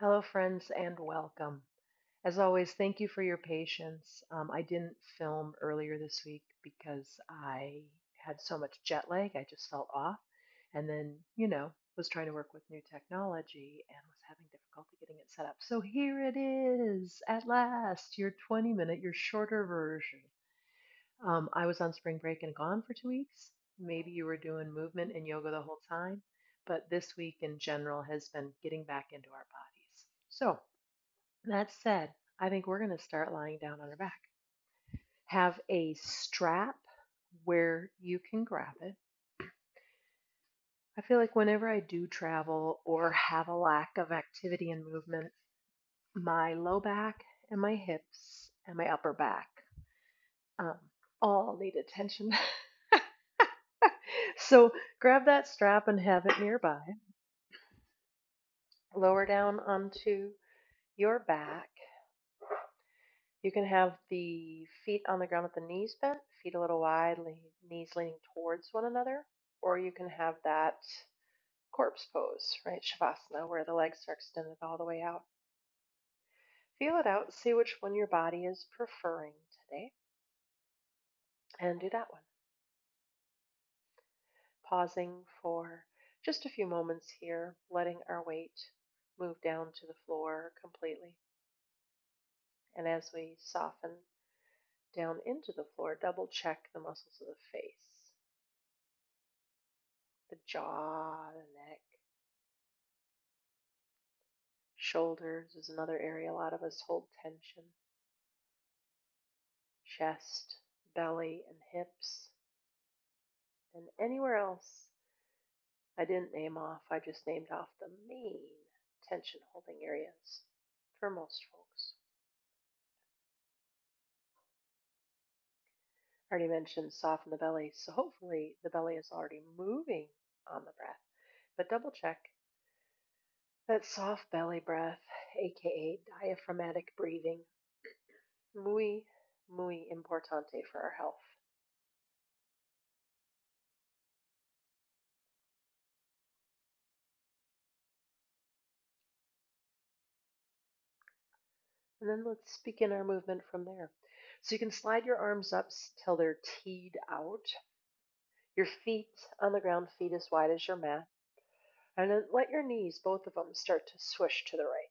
Hello, friends, and welcome. As always, thank you for your patience. I didn't film earlier this week because I had so much jet lag, I just felt off. And then, was trying to work with new technology and was having difficulty getting it set up. So here it is, at last, your 20-minute, your shorter version. I was on spring break and gone for 2 weeks. Maybe you were doing movement and yoga the whole time, but this week in general has been getting back into our bodies. So, that said, I think we're going to start lying down on our back. Have a strap where you can grab it. I feel like whenever I do travel or have a lack of activity and movement, my low back and my hips and my upper back um, all need attention. So grab that strap and have it nearby. Lower down onto your back. You can have the feet on the ground with the knees bent, feet a little wide, knees leaning towards one another, or you can have that corpse pose, right? Shavasana, where the legs are extended all the way out. Feel it out, see which one your body is preferring today, and do that one. Pausing for just a few moments here, letting our weight move down to the floor completely. And as we soften down into the floor, double check the muscles of the face, the jaw, the neck. Shoulders is another area a lot of us hold tension. Chest, belly, and hips. And anywhere else I didn't name off, I just named off the main tension holding areas for most folks. I already mentioned soften the belly, so hopefully the belly is already moving on the breath. But double check that soft belly breath, aka diaphragmatic breathing, muy, muy importante for our health. And then let's begin our movement from there. So you can slide your arms up till they're teed out. Your feet on the ground, feet as wide as your mat. And then let your knees, both of them, start to swish to the right.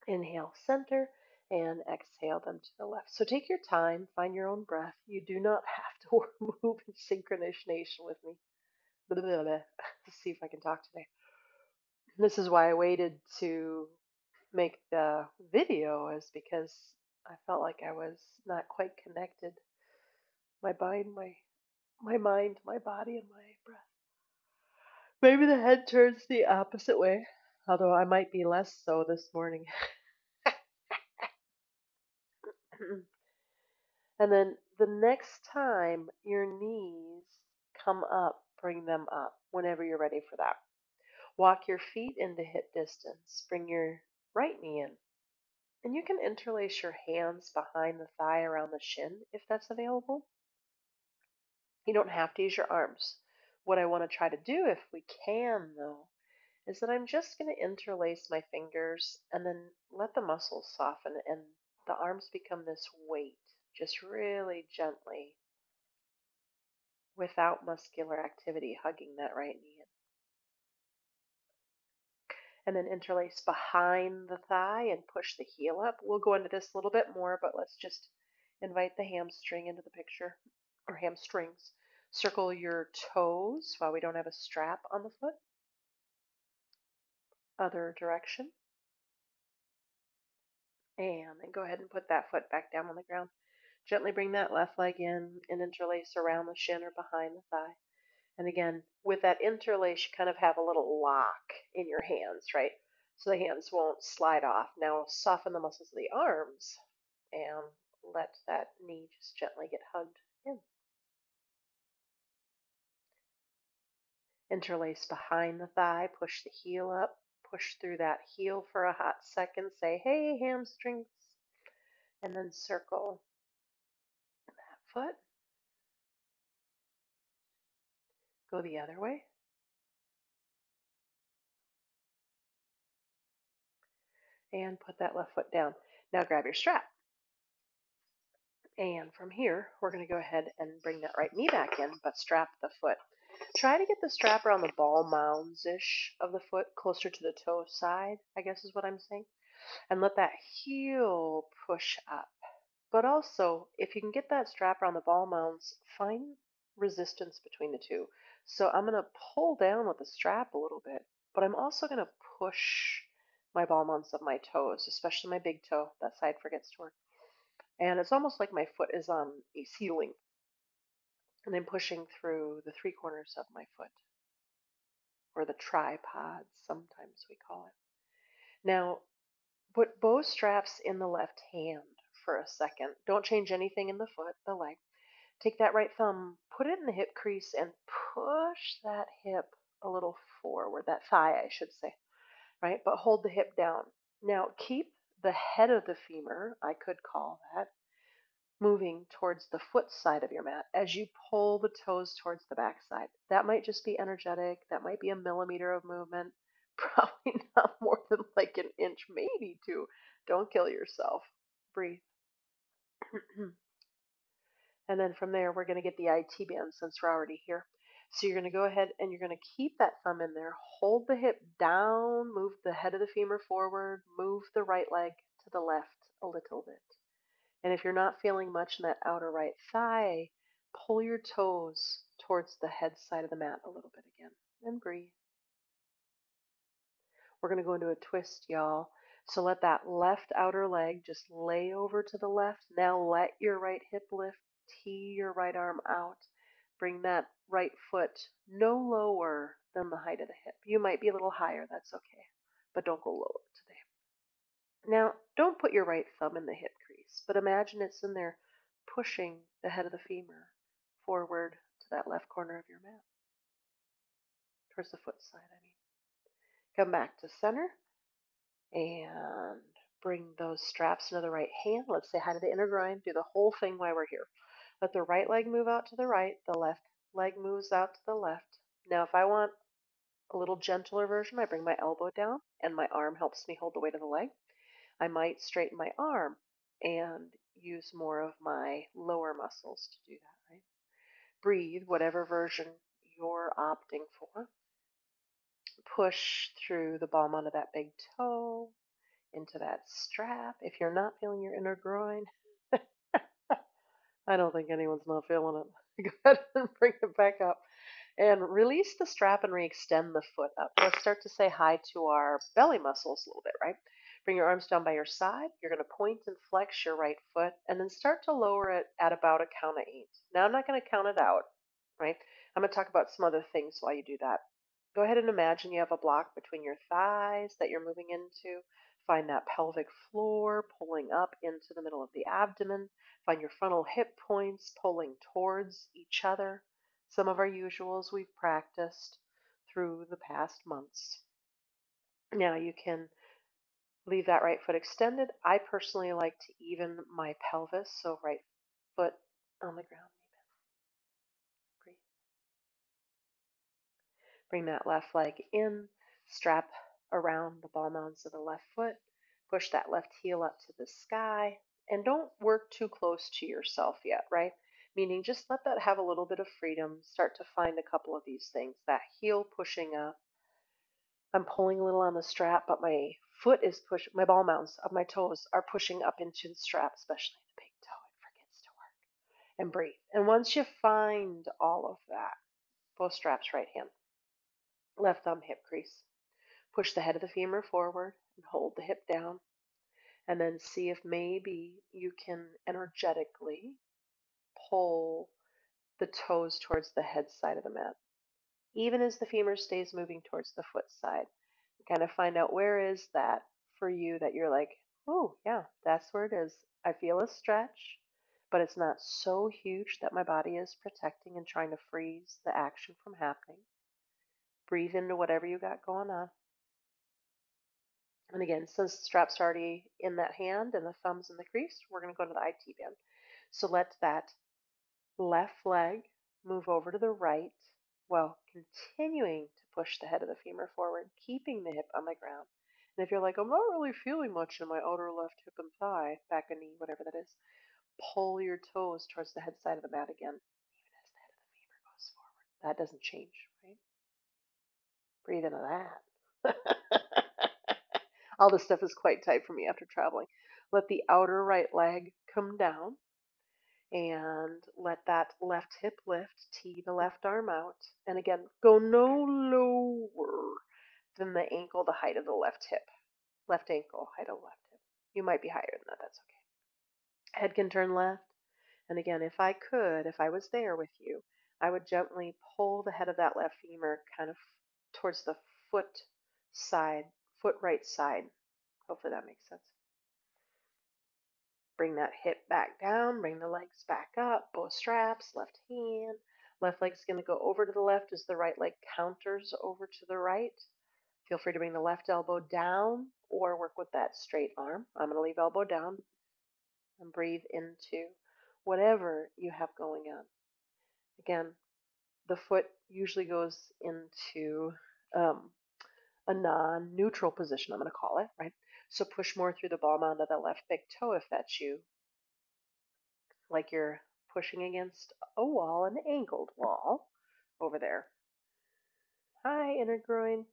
Inhale, center, and exhale them to the left. So take your time, find your own breath. You do not have to move in synchronization with me. Blah, blah, blah. Let's see if I can talk today. This is why I waited to make the video, is because I felt like I was not quite connected. My mind, my mind, my body, and my breath. Maybe the head turns the opposite way, although I might be less so this morning. And then the next time your knees come up, bring them up whenever you're ready for that. Walk your feet into hip distance. Bring your right knee in. And you can interlace your hands behind the thigh around the shin if that's available. You don't have to use your arms. What I want to try to do, if we can, though, is that I'm just going to interlace my fingers and then let the muscles soften and the arms become this weight, just really gently, without muscular activity, hugging that right knee in. And then interlace behind the thigh and push the heel up. We'll go into this a little bit more, but let's just invite the hamstring into the picture, or hamstrings. Circle your toes while we don't have a strap on the foot. Other direction. And then go ahead and put that foot back down on the ground. Gently bring that left leg in and interlace around the shin or behind the thigh. And again, with that interlace, you kind of have a little lock in your hands, right? So the hands won't slide off. Now soften the muscles of the arms and let that knee just gently get hugged in. Interlace behind the thigh, push the heel up, push through that heel for a hot second, say, hey, hamstrings, and then circle that foot. Go the other way. and put that left foot down. Now grab your strap. And from here, we're going to go ahead and bring that right knee back in, but strap the foot. Try to get the strap around the ball mounds-ish of the foot, closer to the toe side, I guess is what I'm saying. And let that heel push up. But also, if you can get that strap around the ball mounds, find resistance between the two. So I'm going to pull down with the strap a little bit, but I'm also going to push my ball mounds of my toes, especially my big toe. That side forgets to work. And it's almost like my foot is on a ceiling, and I'm pushing through the three corners of my foot, or the tripod, sometimes we call it. Now, put both straps in the left hand for a second. Don't change anything in the foot, the leg. Take that right thumb, put it in the hip crease, and push that hip a little forward, that thigh, I should say, right? But hold the hip down. Now, keep the head of the femur, I could call that, moving towards the foot side of your mat as you pull the toes towards the back side. That might just be energetic. That might be a millimeter of movement. Probably not more than like an inch, maybe two. Don't kill yourself. Breathe. And then from there, we're going to get the IT band since we're already here. So you're going to go ahead and you're going to keep that thumb in there. Hold the hip down. Move the head of the femur forward. Move the right leg to the left a little bit. And if you're not feeling much in that outer right thigh, pull your toes towards the head side of the mat a little bit again. And breathe. We're going to go into a twist, y'all. So let that left outer leg just lay over to the left. Now let your right hip lift. Tee your right arm out. Bring that right foot no lower than the height of the hip. You might be a little higher, that's okay. But don't go lower today. Now, don't put your right thumb in the hip crease, but imagine it's in there pushing the head of the femur forward to that left corner of your mat, towards the foot side, I mean. Come back to center and bring those straps into the right hand. Let's say hi to the inner groin. Do the whole thing while we're here. Let the right leg move out to the right. The left leg moves out to the left. Now, if I want a little gentler version, I bring my elbow down and my arm helps me hold the weight of the leg. I might straighten my arm and use more of my lower muscles to do that, right? Breathe, whatever version you're opting for. Push through the ball mound of that big toe into that strap. If you're not feeling your inner groin, I don't think anyone's not feeling it. Go ahead and bring it back up. And release the strap and re-extend the foot up. Let's start to say hi to our belly muscles a little bit, right? Bring your arms down by your side. You're going to point and flex your right foot and then start to lower it at about a count of 8. Now, I'm not going to count it out, right? I'm going to talk about some other things while you do that. Go ahead and imagine you have a block between your thighs that you're moving into. Find that pelvic floor pulling up into the middle of the abdomen. Find your frontal hip points pulling towards each other. Some of our usuals we've practiced through the past months. Now you can leave that right foot extended. I personally like to even my pelvis, so right foot on the ground. Breathe. Bring that left leg in, strap around the ball mounds of the left foot, push that left heel up to the sky, and don't work too close to yourself yet, right? Meaning just let that have a little bit of freedom. Start to find a couple of these things. That heel pushing up. I'm pulling a little on the strap, but my foot is pushing, my ball mounds of my toes are pushing up into the strap, especially the big toe. It forgets to work. And breathe. And once you find all of that, both straps right hand, left thumb hip crease. Push the head of the femur forward and hold the hip down. And then see if maybe you can energetically pull the toes towards the head side of the mat, even as the femur stays moving towards the foot side. Kind of find out where is that for you that you're like, oh, yeah, that's where it is. I feel a stretch, but it's not so huge that my body is protecting and trying to freeze the action from happening. Breathe into whatever you got going on. And again, since the strap's already in that hand and the thumb's in the crease, we're going to go to the IT band. So let that left leg move over to the right while continuing to push the head of the femur forward, keeping the hip on the ground. And if you're like, I'm not really feeling much in my outer left hip and thigh, back and knee, whatever that is, pull your toes towards the head side of the mat again, even as the head of the femur goes forward. That doesn't change, right? Breathe into that. All this stuff is quite tight for me after traveling. Let the outer right leg come down and let that left hip lift, tee the left arm out. And again, go no lower than the ankle, the height of the left hip. Left ankle, height of left hip. You might be higher than that, that's okay. Head can turn left. And again, if I could, if I was there with you, I would gently pull the head of that left femur kind of towards the foot side, foot right side. Hopefully that makes sense. Bring that hip back down, bring the legs back up, both straps, left hand. Left leg's going to go over to the left as the right leg counters over to the right. Feel free to bring the left elbow down or work with that straight arm. I'm going to leave elbow down and breathe into whatever you have going on. Again, the foot usually goes into a non-neutral position, I'm going to call it, right? So push more through the ball mound of the left big toe if that's you, like you're pushing against a wall, an angled wall over there. High inner groin.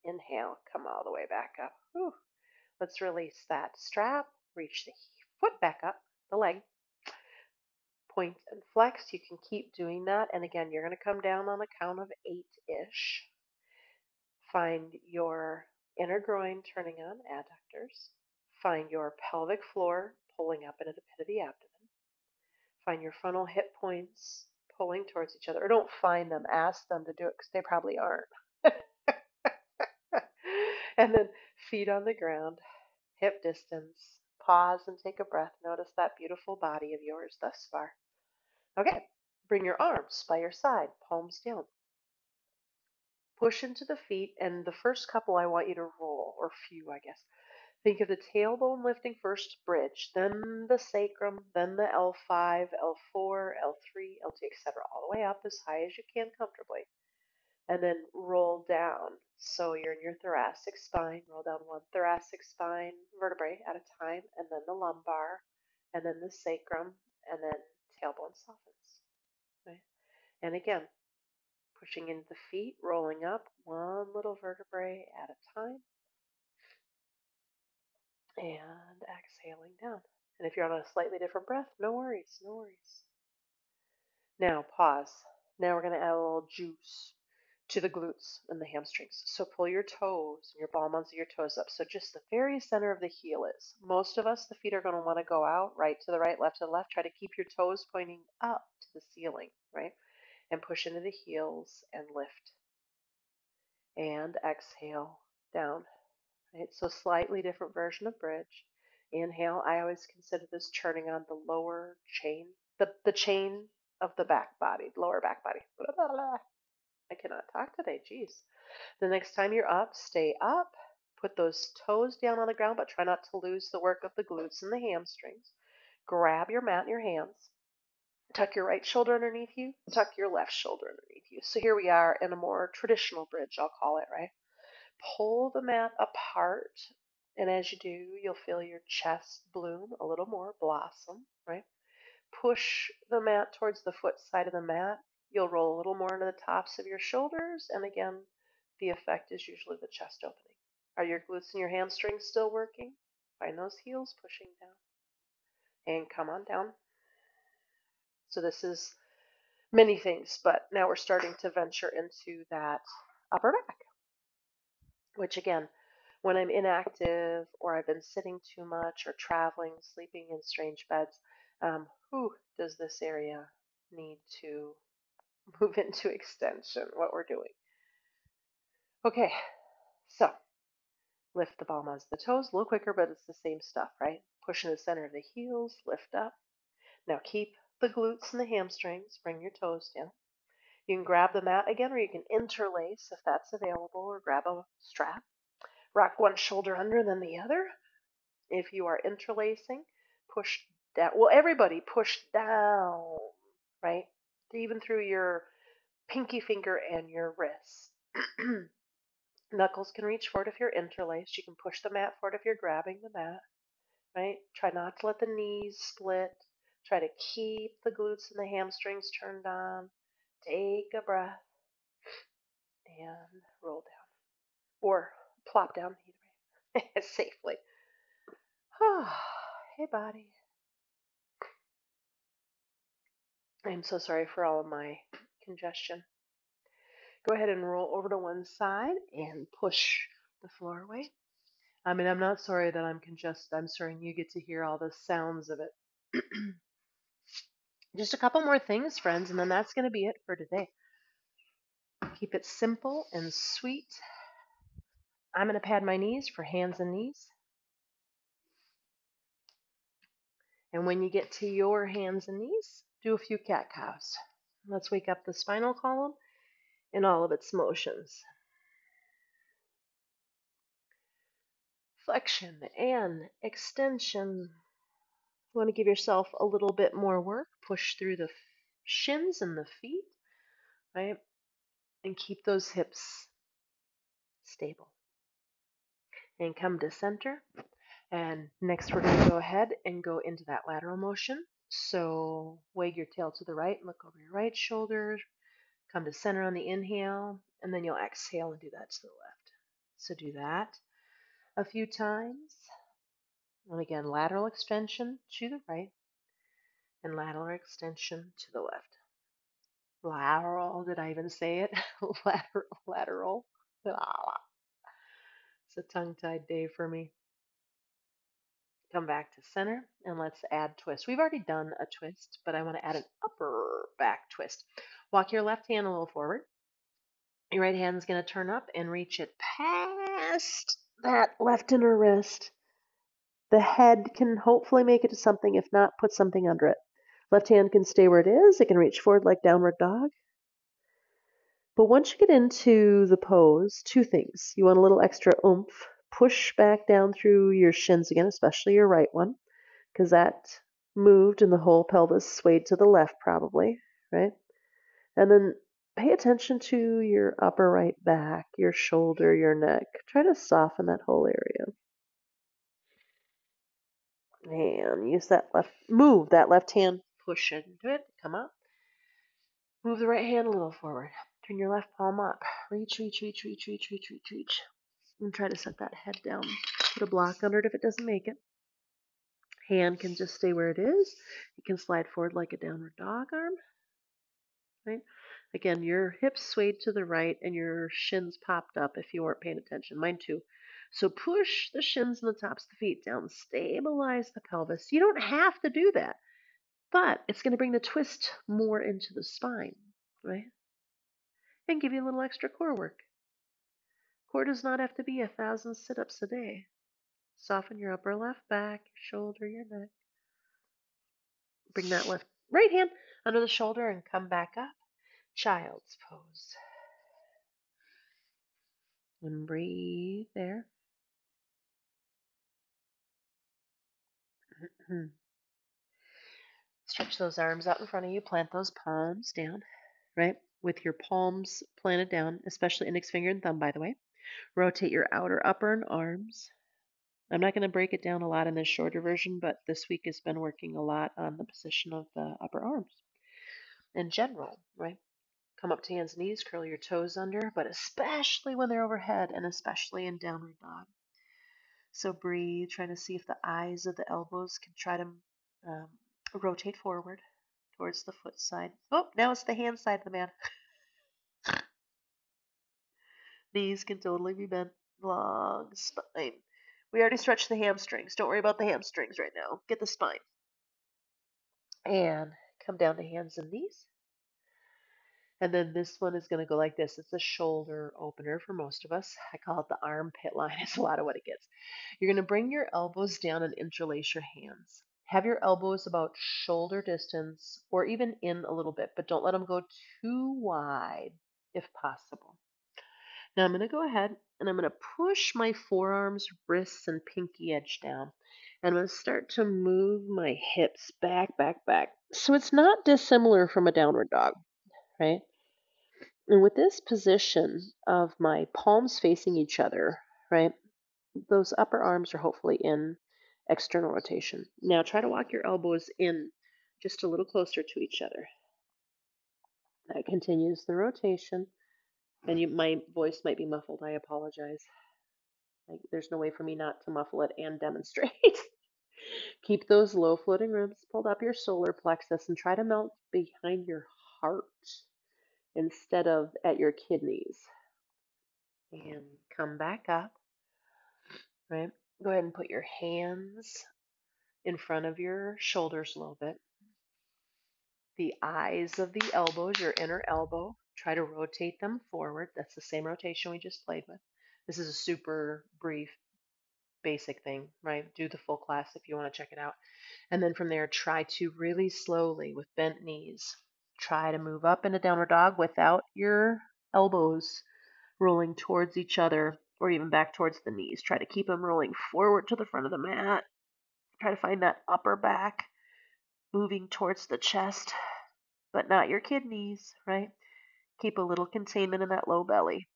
Inhale, come all the way back up. Whew. Let's release that strap. Reach the foot back up, the leg. Point and flex. You can keep doing that. And again, you're going to come down on a count of 8-ish. Find your inner groin turning on, adductors. Find your pelvic floor pulling up into the pit of the abdomen. Find your frontal hip points pulling towards each other. Or don't find them, ask them to do it because they probably aren't. And then feet on the ground, hip distance. Pause and take a breath. Notice that beautiful body of yours thus far. Okay, bring your arms by your side, palms down. Push into the feet, and the first couple I want you to roll, or few, I guess. Think of the tailbone lifting first, bridge, then the sacrum, then the L5, L4, L3, L2, etc., all the way up as high as you can comfortably. And then roll down. So you're in your thoracic spine, roll down one thoracic spine vertebrae at a time, and then the lumbar, and then the sacrum, and then tailbone softens. Right? And again, pushing into the feet, rolling up one little vertebrae at a time, and exhaling down. And if you're on a slightly different breath, no worries, no worries. Now pause. Now we're going to add a little juice to the glutes and the hamstrings. So pull your toes and your ball mounds of your toes up. So just the very center of the heel is. Most of us, the feet are going to want to go out, right to the right, left to the left. Try to keep your toes pointing up to the ceiling, right? And push into the heels and lift. And exhale down. Right? So slightly different version of bridge. Inhale, I always consider this turning on the lower chain, the chain of the back body, lower back body. Blah, blah, blah. I cannot talk today, jeez. The next time you're up, stay up. Put those toes down on the ground, but try not to lose the work of the glutes and the hamstrings. Grab your mat in your hands. Tuck your right shoulder underneath you. Tuck your left shoulder underneath you. So here we are in a more traditional bridge, I'll call it, right? Pull the mat apart, and as you do, you'll feel your chest bloom a little more, blossom, right? Push the mat towards the foot side of the mat. You'll roll a little more into the tops of your shoulders, and again, the effect is usually the chest opening. Are your glutes and your hamstrings still working? Find those heels pushing down. And come on down. So this is many things, but now we're starting to venture into that upper back, which again, when I'm inactive or I've been sitting too much or traveling, sleeping in strange beds, does this area need to move into extension, what we're doing. Okay, so lift the ball mounds of the toes, a little quicker, but it's the same stuff, right? Push in the center of the heels, lift up. Now keep the glutes and the hamstrings, bring your toes down. You can grab the mat again, or you can interlace if that's available, or grab a strap. Rock one shoulder under, then the other. If you are interlacing, push down. Well, everybody push down, right? Even through your pinky finger and your wrist. Knuckles can reach forward if you're interlaced. You can push the mat forward if you're grabbing the mat, right? Try not to let the knees split. Try to keep the glutes and the hamstrings turned on. Take a breath and roll down. Or plop down, either way, safely. Hey, body. I'm so sorry for all of my congestion. Go ahead and roll over to one side and push the floor away. I mean, I'm not sorry that I'm congested. I'm sorry you get to hear all the sounds of it. Just a couple more things, friends, and then that's going to be it for today. Keep it simple and sweet. I'm going to pad my knees for hands and knees. And when you get to your hands and knees, do a few cat cows. Let's wake up the spinal column in all of its motions. Flexion and extension. You want to give yourself a little bit more work. Push through the shins and the feet, right? And keep those hips stable. And come to center. And next we're going to go ahead and go into that lateral motion. So wag your tail to the right and look over your right shoulder. Come to center on the inhale, and then you'll exhale and do that to the left. So do that a few times. And again, lateral extension to the right and lateral extension to the left. Lateral, did I even say it? Lateral. It's a tongue-tied day for me. Come back to center and let's add twist. We've already done a twist, but I want to add an upper back twist. Walk your left hand a little forward. Your right hand's going to turn up and reach it past that left inner wrist. The head can hopefully make it to something. If not, put something under it. Left hand can stay where it is. It can reach forward like downward dog. But once you get into the pose, two things. You want a little extra oomph. Push back down through your shins again, especially your right one, because that moved and the whole pelvis swayed to the left probably, right? And then pay attention to your upper right back, your shoulder, your neck. Try to soften that whole area. And use that move that left hand, push into it, come up. Move the right hand a little forward. Turn your left palm up. Reach, reach, reach, reach, reach, reach, reach, reach. And try to set that head down. Put a block under it if it doesn't make it. Hand can just stay where it is. You can slide forward like a downward dog arm. Right? Again, your hips swayed to the right and your shins popped up if you weren't paying attention. Mine too. So push the shins and the tops of the feet down. Stabilize the pelvis. You don't have to do that, but it's going to bring the twist more into the spine, right? And give you a little extra core work. Core does not have to be 1,000 sit-ups a day. Soften your upper left back, your shoulder, your neck. Bring that right hand under the shoulder and come back up. Child's pose. And breathe there. Stretch those arms out in front of you. Plant those palms down, right? With your palms planted down, especially index finger and thumb, by the way. Rotate your outer upper and arms. I'm not going to break it down a lot in this shorter version, but this week has been working a lot on the position of the upper arms. In general, right? Come up to hands and knees, curl your toes under, but especially when they're overhead and especially in downward dog. So breathe, trying to see if the eyes of the elbows can try to rotate forward towards the foot side. Oh, now it's the hand side of the man. Knees can totally be bent. Long spine. We already stretched the hamstrings. Don't worry about the hamstrings right now. Get the spine. And come down to hands and knees. And then this one is going to go like this. It's a shoulder opener for most of us. I call it the armpit line. It's a lot of what it gets. You're going to bring your elbows down and interlace your hands. Have your elbows about shoulder distance or even in a little bit, but don't let them go too wide if possible. Now I'm going to go ahead and I'm going to push my forearms, wrists, and pinky edge down. And I'm going to start to move my hips back, back, back. So it's not dissimilar from a downward dog, right? And with this position of my palms facing each other, right, those upper arms are hopefully in external rotation. Now try to walk your elbows in just a little closer to each other. That continues the rotation. And my voice might be muffled. I apologize. There's no way for me not to muffle it and demonstrate. Keep those low floating ribs pulled up your solar plexus and try to melt behind your heart instead of at your kidneys. And come back up, right? Go ahead and put your hands in front of your shoulders a little bit. The eyes of the elbows, your inner elbow, try to rotate them forward. That's the same rotation we just played with. This is a super brief, basic thing, right? Do the full class if you want to check it out. And then from there, try to really slowly, with bent knees, try to move up into downward dog without your elbows rolling towards each other or even back towards the knees. Try to keep them rolling forward to the front of the mat. Try to find that upper back moving towards the chest, but not your kidneys, right? Keep a little containment in that low belly.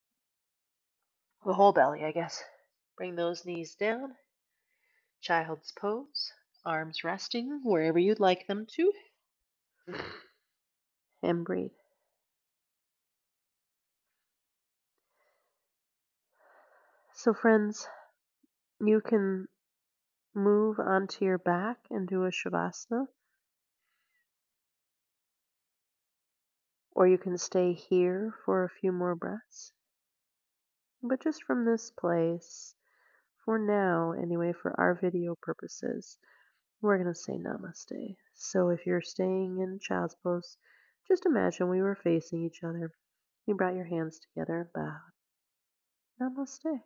The whole belly, I guess. Bring those knees down. Child's pose. Arms resting wherever you'd like them to. And breathe. So, friends, you can move onto your back and do a shavasana, or you can stay here for a few more breaths. But just from this place, for now, anyway, for our video purposes, we're going to say namaste. So if you're staying in child's pose, just imagine we were facing each other. You brought your hands together, bowed. Namaste.